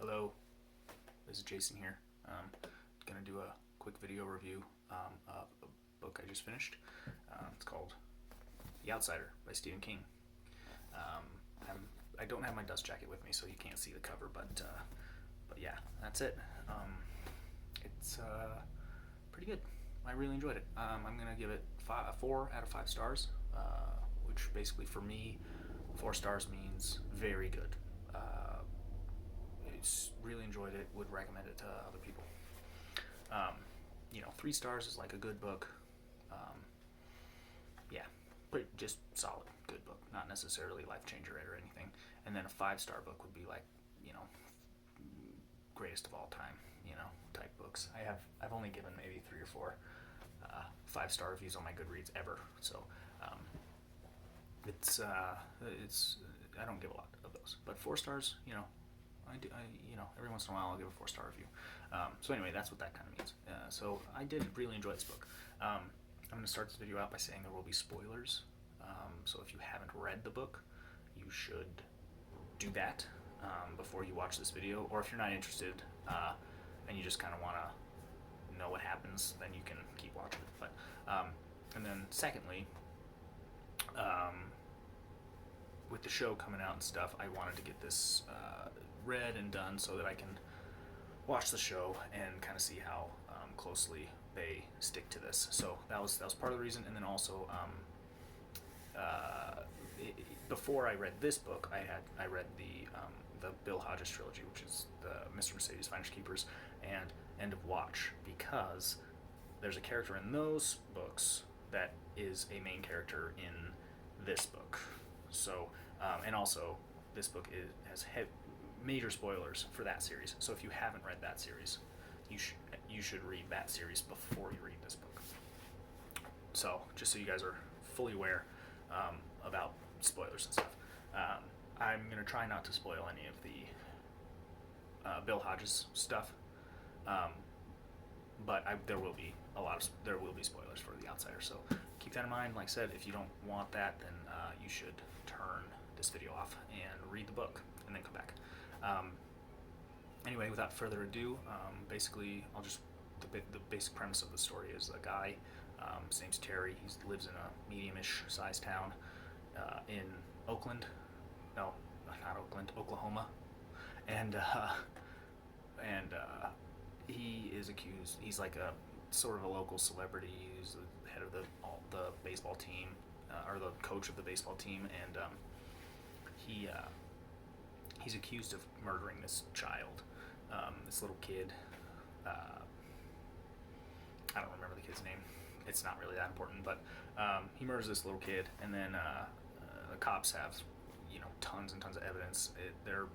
Hello, this is Jason here. Gonna do a quick video review of a book I just finished. It's called The Outsider by Stephen King. Um, I don't have my dust jacket with me, so you can't see the cover, but yeah, that's it. It's pretty good. I really enjoyed it. I'm gonna give it 4 out of 5 stars, which basically for me, 4 stars means very good. Really enjoyed it. Would recommend it to other people. Um, 3 stars is like a good book. Um, yeah, but just solid, good book. Not necessarily life changer or anything. And then a 5 star book would be like, you know, greatest of all time, type books. I've only given maybe 3 or 4 5 star reviews on my Goodreads ever. So it's I don't give a lot of those, but 4 stars, I do, every once in a while I'll give a 4 star review. So anyway, that's what that kind of means. So I did really enjoy this book. I'm going to start this video out by saying there will be spoilers. So if you haven't read the book, you should do that before you watch this video. Or if you're not interested and you just kind of want to know what happens, then you can keep watching it. But and then secondly, with the show coming out and stuff, I wanted to get this read and done so that I can watch the show and kind of see how closely they stick to this. So that was part of the reason. And then also, before I read this book, I read the Bill Hodges trilogy, which is the Mr. Mercedes Finders Keepers and End of Watch, because there's a character in those books that is a main character in this book. So, and also, this book has major spoilers for that series. So if you haven't read that series, you should read that series before you read this book. So just so you guys are fully aware about spoilers and stuff. I'm gonna try not to spoil any of the Bill Hodges stuff, but there will be spoilers for The Outsider. So keep that in mind. Like I said, if you don't want that, then you should turn this video off and read the book and then come back. Anyway, without further ado, basically, the basic premise of the story is a guy, his name's Terry. He lives in a medium-ish sized town in Oakland. No, not Oakland, Oklahoma. And he is accused. He's like a sort of a local celebrity. He's the head of the baseball team, or the coach of the baseball team, and he's accused of murdering this child, this little kid. I don't remember the kid's name. It's not really that important, but he murders this little kid, and then the cops have, tons and tons of evidence. They're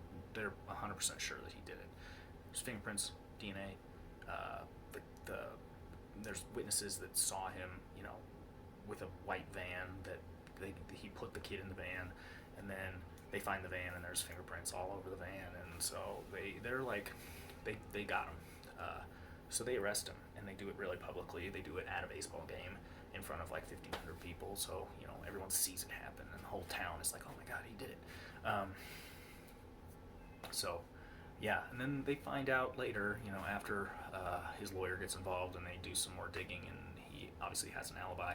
100% sure that he did it. There's fingerprints, DNA. There's witnesses that saw him, with a white van that he put the kid in the van, and then they find the van and there's fingerprints all over the van, and so they're like, they got him. So they arrest him, and they do it really publicly. They do it at a baseball game in front of like 1,500 people, so everyone sees it happen, and the whole town is like, oh my god, he did it. So yeah, and then they find out later, after his lawyer gets involved and they do some more digging, and he obviously has an alibi,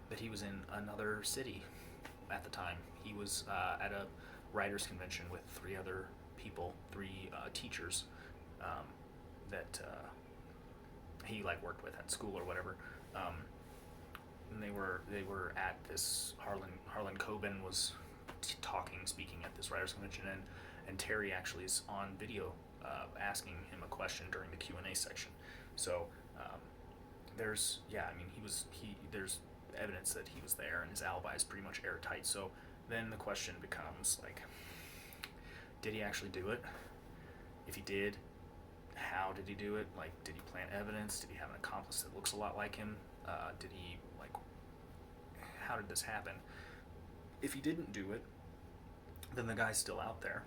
that he was in another city at the time. He was at a writers convention with 3 other people, 3 teachers that he worked with at school or whatever. And they were at this Harlan Coben was speaking at this writers convention, and Terry actually is on video asking him a question during the Q&A section. So there's there's evidence that he was there, and his alibi is pretty much airtight. So then the question becomes did he actually do it? If he did, how did he do it? Did he plant evidence? Did he have an accomplice that looks a lot like him? Did he how did this happen? If he didn't do it, then the guy's still out there,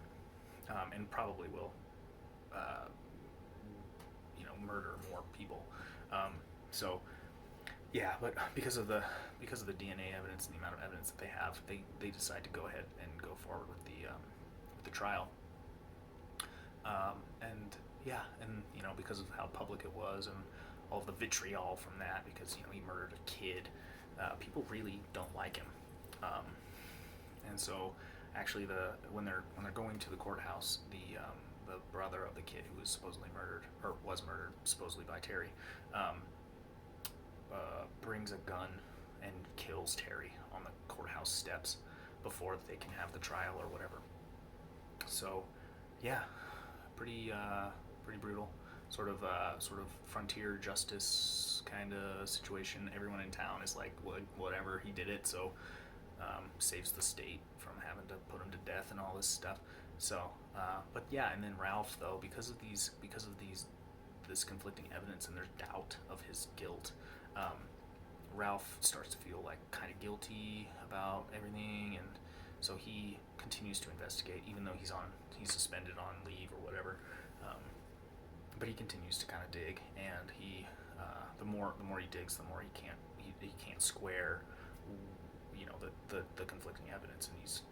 and probably will murder more people. So yeah, but because of the DNA evidence and the amount of evidence that they have, they decide to go ahead and go forward with the trial. because of how public it was and all of the vitriol from that, because he murdered a kid. People really don't like him, and so actually when they're going to the courthouse, the brother of the kid who was supposedly murdered, or was murdered supposedly by Terry, brings a gun and kills Terry on the courthouse steps before they can have the trial or whatever. So, yeah, pretty brutal. Sort of frontier justice kind of situation. Everyone in town is like, whatever, he did it, so saves the state from having to put him to death and all this stuff. So, but yeah, and then Ralph, though, because of this conflicting evidence and there's doubt of his guilt, Ralph starts to feel like kind of guilty about everything, and so he continues to investigate, even though he's suspended on leave or whatever. But he continues to kind of dig, and the more he digs, the more he can't square, the conflicting evidence, and he's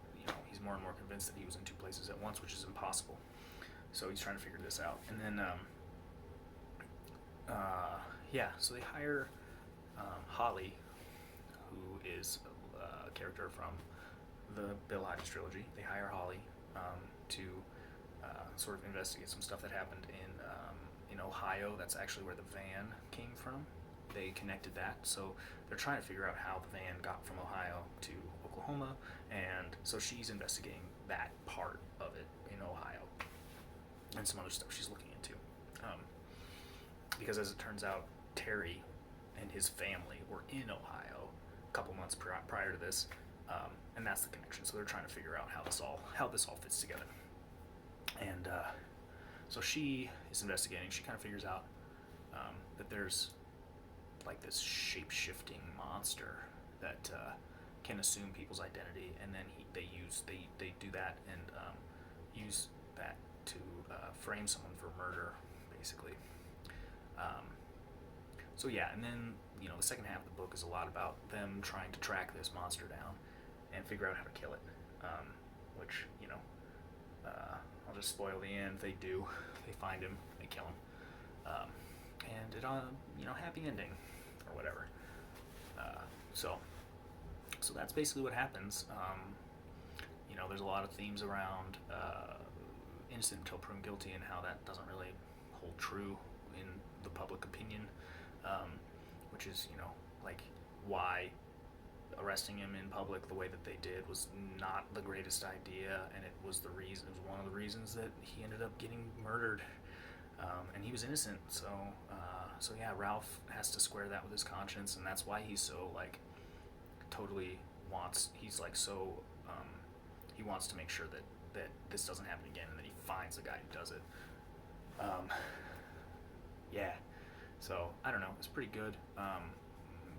more and more convinced that he was in two places at once, which is impossible. So he's trying to figure this out, and then so they hire Holly, who is a character from the Bill Hodges trilogy. They hire Holly to sort of investigate some stuff that happened in Ohio. That's actually where the van came from. They connected that, so they're trying to figure out how the van got from Ohio to Oklahoma, and so she's investigating that part of it in Ohio and some other stuff she's looking into. Because as it turns out, Terry and his family were in Ohio a couple months prior to this, and that's the connection. So they're trying to figure out how this all fits together. And so she is investigating. She kind of figures out that there's like this shape-shifting monster that can assume people's identity, and then they do that and use that to frame someone for murder, basically. So yeah, and then the second half of the book is a lot about them trying to track this monster down and figure out how to kill it. Which I'll just spoil the end. They do. They find him. They kill him. And it happy ending or whatever. So that's basically what happens. There's a lot of themes around innocent until proven guilty, and how that doesn't really hold true in the public opinion, which is like why arresting him in public the way that they did was not the greatest idea, and it was one of the reasons that he ended up getting murdered, and he was innocent. So yeah, Ralph has to square that with his conscience, and that's why he's so like he wants to make sure that this doesn't happen again, and that he finds the guy who does it. Yeah, so I don't know, it's pretty good.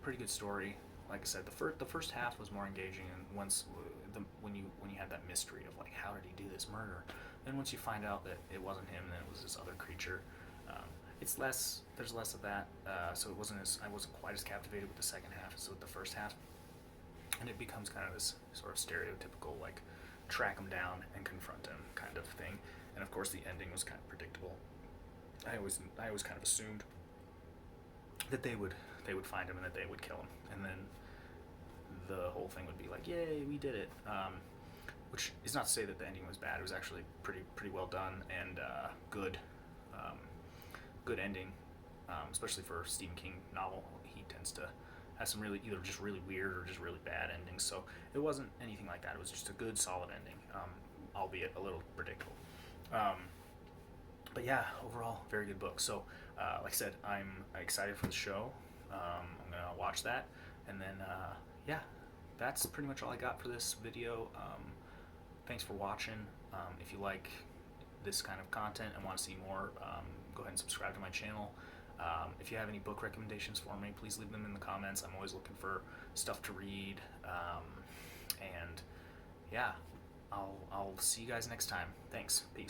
Pretty good story. Like I said, the first half was more engaging, and when you had that mystery of like, how did he do this murder, then once you find out that it wasn't him, then it was this other creature, there's less of that, so I wasn't quite as captivated with the second half as with the first half, and it becomes kind of this sort of stereotypical like track him down and confront him kind of thing, and of course the ending was kind of predictable. I always kind of assumed that they would find him and that they would kill him, and then the whole thing would be like, yay, we did it. Which is not to say that the ending was bad. It was actually pretty well done, and good ending, especially for a Stephen King novel. He tends to have some either just really weird or just really bad endings. So it wasn't anything like that. It was just a good, solid ending, albeit a little predictable. But yeah, overall, very good book. So, like I said, I'm excited for the show. I'm going to watch that. And then, yeah, that's pretty much all I got for this video. Thanks for watching. If you like this kind of content and want to see more, go ahead and subscribe to my channel. If you have any book recommendations for me, please leave them in the comments. I'm always looking for stuff to read. And yeah, I'll see you guys next time. Thanks. Peace.